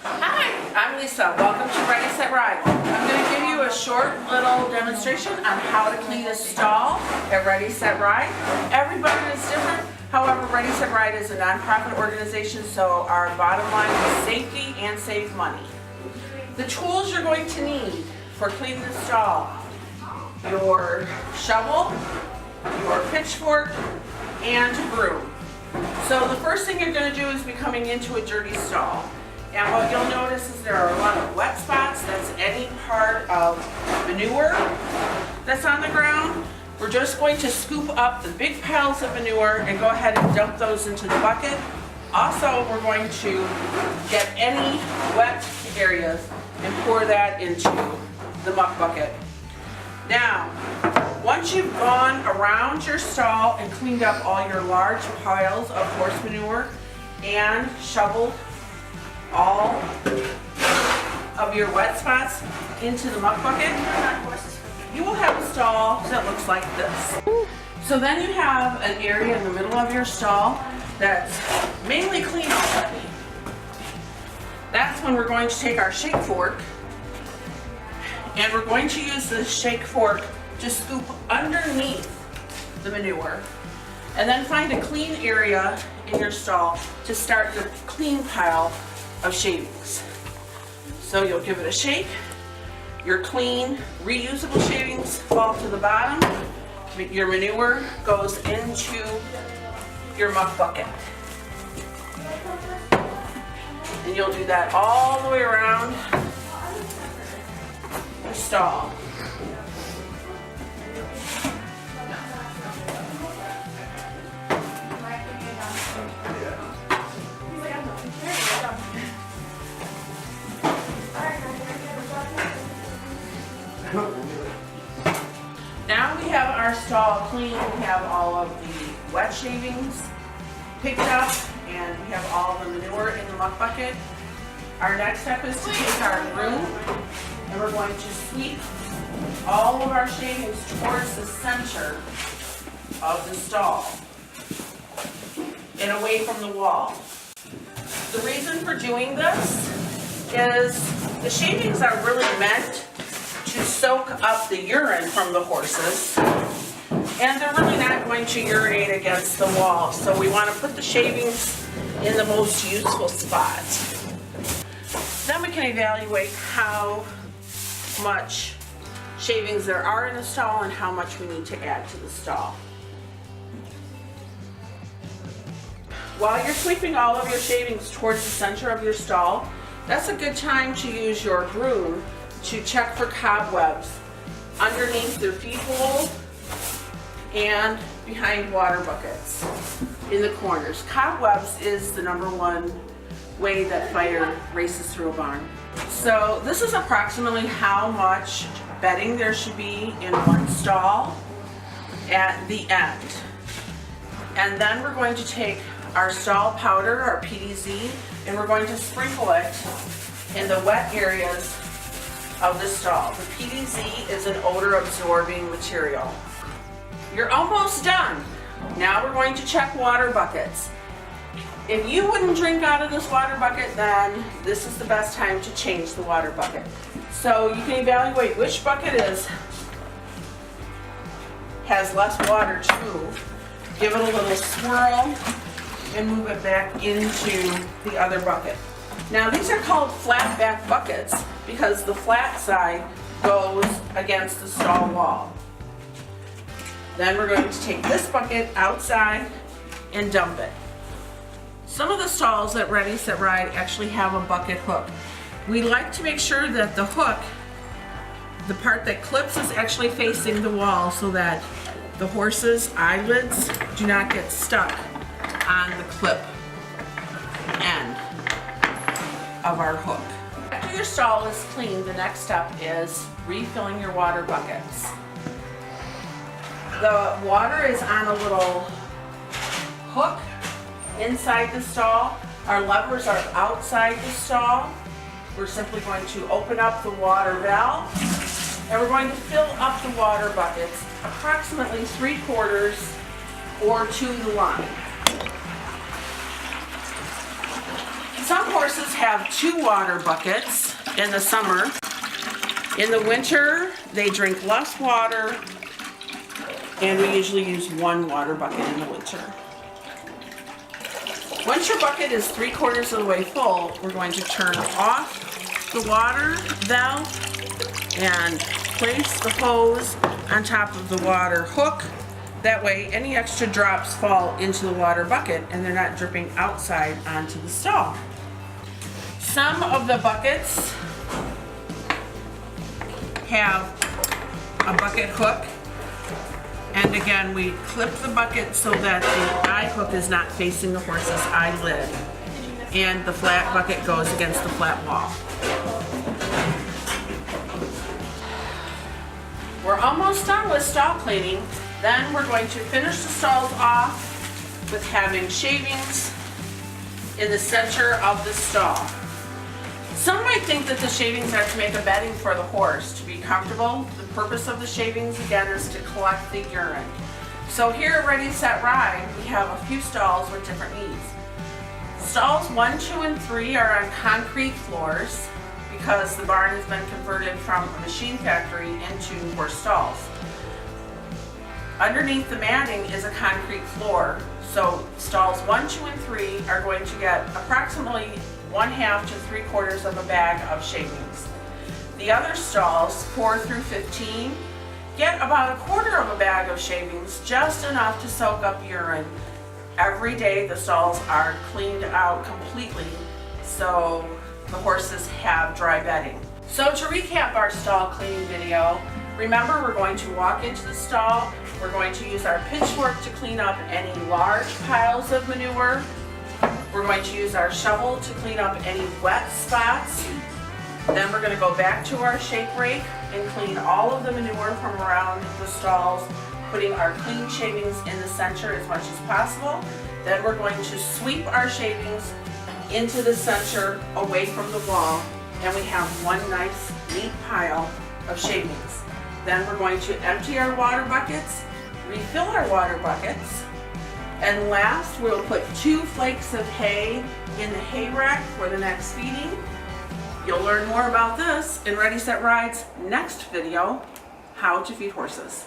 Hi, I'm Lisa. Welcome to Ready, Set, Ride. I'm going to give you a short little demonstration on how to clean a stall at Ready, Set, Ride. Everybody is different. However, Ready, Set, Ride is a nonprofit organization, so our bottom line is safety and save money. The tools you're going to need for cleaning the stall: your shovel, your pitchfork, and broom. So the first thing you're going to do is be coming into a dirty stall. And what you'll notice is there are a lot of wet spots. That's any part of manure that's on the ground. We're just going to scoop up the big piles of manure and go ahead and dump those into the bucket. Also, we're going to get any wet areas and pour that into the muck bucket. Now, once you've gone around your stall and cleaned up all your large piles of horse manure and shoveled all of your wet spots into the muck bucket, you will have a stall that looks like this. So then you have an area in the middle of your stall that's mainly clean already. That's when we're going to take our shake fork, and we're going to use the shake fork to scoop underneath the manure, and then find a clean area in your stall to start your clean pile of shavings. So you'll give it a shake. Your clean, reusable shavings fall to the bottom. Your manure goes into your muck bucket. And you'll do that all the way around your stall. Now we have our stall clean. We have all of the wet shavings picked up, and we have all the manure in the muck bucket. Our next step is to take our broom, and we're going to sweep all of our shavings towards the center of the stall and away from the wall. The reason for doing this is the shavings are really meant to soak up the urine from the horses, and they're really not going to urinate against the wall, so we want to put the shavings in the most useful spot. Then we can evaluate how much shavings there are in the stall and how much we need to add to the stall. While you're sweeping all of your shavings towards the center of your stall, that's a good time to use your broom to check for cobwebs underneath their feed bowl and behind water buckets in the corners. Cobwebs is the #1 way that fire races through a barn. So this is approximately how much bedding there should be in one stall at the end. And then we're going to take our stall powder, our PDZ, and we're going to sprinkle it in the wet areas of the stall. The PDZ is an odor absorbing material. You're almost done. Now we're going to check water buckets. If you wouldn't drink out of this water bucket, then this is the best time to change the water bucket. So you can evaluate which bucket has less water to move. Give it a little swirl and move it back into the other bucket. Now these are called flat back buckets because the flat side goes against the stall wall. Then we're going to take this bucket outside and dump it. Some of the stalls at Ready, Set, Ride actually have a bucket hook. We like to make sure that the hook, the part that clips, is actually facing the wall so that the horse's eyelids do not get stuck on the clip end of our hook. After your stall is clean, the next step is refilling your water buckets. The water is on a little hook inside the stall. Our levers are outside the stall. We're simply going to open up the water valve, and we're going to fill up the water buckets approximately 3/4 or to the line. Some horses have 2 water buckets in the summer. In the winter, they drink less water, and we usually use 1 water bucket in the winter. Once your bucket is 3/4 of the way full, we're going to turn off the water valve and place the hose on top of the water hook. That way, any extra drops fall into the water bucket and they're not dripping outside onto the stall. Some of the buckets have a bucket hook, and again, we clip the bucket so that the eye hook is not facing the horse's eyelid, and the flat bucket goes against the flat wall. We're almost done with stall cleaning. Then we're going to finish the stalls off with having shavings in the center of the stall. Some might think that the shavings are to make a bedding for the horse to be comfortable. The purpose of the shavings, again, is to collect the urine. So here at Ready, Set, Ride, we have a few stalls with different needs. Stalls 1, 2, and 3 are on concrete floors because the barn has been converted from a machine factory into horse stalls. Underneath the matting is a concrete floor, so stalls 1, 2, and 3 are going to get approximately 1/2 to 3/4 of a bag of shavings. The other stalls, 4 through 15, get about 1/4 of a bag of shavings, just enough to soak up urine. Every day the stalls are cleaned out completely so the horses have dry bedding. So to recap our stall cleaning video, remember, we're going to walk into the stall. We're going to use our pitchfork to clean up any large piles of manure. We're going to use our shovel to clean up any wet spots. Then we're going to go back to our shake rake and clean all of the manure from around the stalls, putting our clean shavings in the center as much as possible. Then we're going to sweep our shavings into the center away from the wall, and we have one nice neat pile of shavings. Then we're going to empty our water buckets, refill our water buckets, and last we'll put 2 flakes of hay in the hay rack for the next feeding. You'll learn more about this in Ready, Set, Ride's next video, how to feed horses.